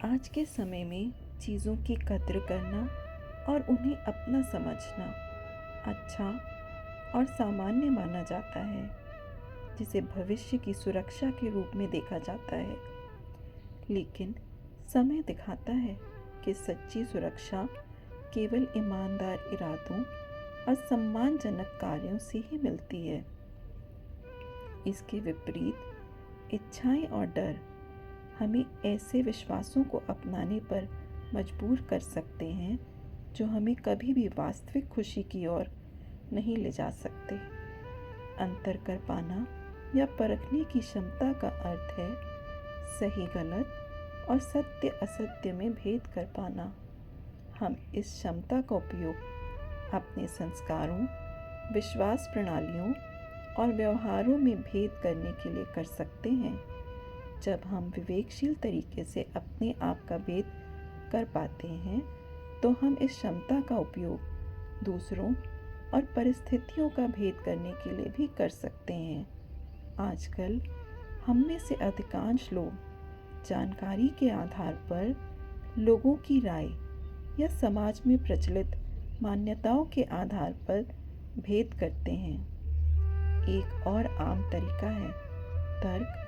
आज के समय में चीज़ों की कद्र करना और उन्हें अपना समझना अच्छा और सामान्य माना जाता है, जिसे भविष्य की सुरक्षा के रूप में देखा जाता है। लेकिन समय दिखाता है कि सच्ची सुरक्षा केवल ईमानदार इरादों और सम्मानजनक कार्यों से ही मिलती है। इसके विपरीत इच्छाएं और डर हमें ऐसे विश्वासों को अपनाने पर मजबूर कर सकते हैं जो हमें कभी भी वास्तविक खुशी की ओर नहीं ले जा सकते। अंतर कर पाना या परखने की क्षमता का अर्थ है सही गलत और सत्य असत्य में भेद कर पाना। हम इस क्षमता का उपयोग अपने संस्कारों, विश्वास प्रणालियों और व्यवहारों में भेद करने के लिए कर सकते हैं। जब हम विवेकशील तरीके से अपने आप का भेद कर पाते हैं, तो हम इस क्षमता का उपयोग दूसरों और परिस्थितियों का भेद करने के लिए भी कर सकते हैं। आजकल हम में से अधिकांश लोग जानकारी के आधार पर लोगों की राय या समाज में प्रचलित मान्यताओं के आधार पर भेद करते हैं। एक और आम तरीका है तर्क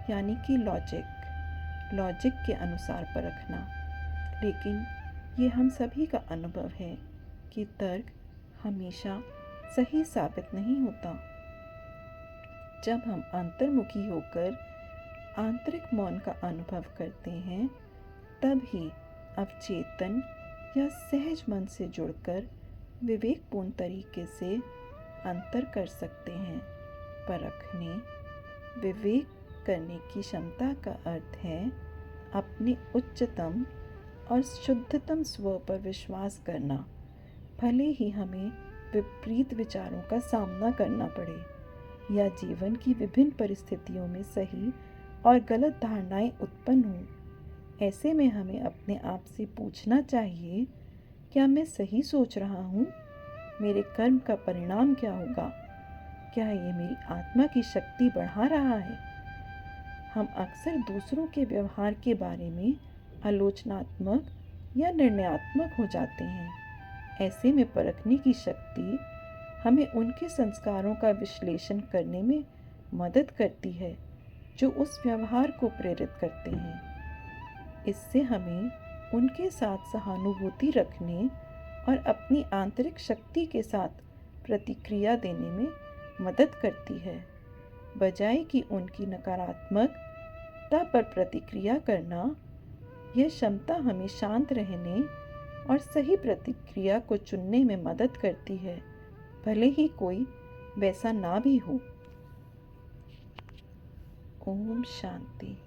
यानी कि लॉजिक के अनुसार परखना। लेकिन ये हम सभी का अनुभव है कि तर्क हमेशा सही साबित नहीं होता। जब हम अंतर्मुखी होकर आंतरिक मौन का अनुभव करते हैं, तब ही अवचेतन या सहज मन से जुड़कर विवेकपूर्ण तरीके से अंतर कर सकते हैं। परखने, विवेक करने की क्षमता का अर्थ है अपने उच्चतम और शुद्धतम स्व पर विश्वास करना, भले ही हमें विपरीत विचारों का सामना करना पड़े या जीवन की विभिन्न परिस्थितियों में सही और गलत धारणाएं उत्पन्न हों। ऐसे में हमें अपने आप से पूछना चाहिए, क्या मैं सही सोच रहा हूँ? मेरे कर्म का परिणाम क्या होगा? क्या ये मेरी आत्मा की शक्ति बढ़ा रहा है? हम अक्सर दूसरों के व्यवहार के बारे में आलोचनात्मक या निर्णयात्मक हो जाते हैं। ऐसे में परखने की शक्ति हमें उनके संस्कारों का विश्लेषण करने में मदद करती है जो उस व्यवहार को प्रेरित करते हैं। इससे हमें उनके साथ सहानुभूति रखने और अपनी आंतरिक शक्ति के साथ प्रतिक्रिया देने में मदद करती है, बजाय कि उनकी नकारात्मकता पर प्रतिक्रिया करना। यह क्षमता हमें शांत रहने और सही प्रतिक्रिया को चुनने में मदद करती है, भले ही कोई वैसा ना भी हो। ओम शांति।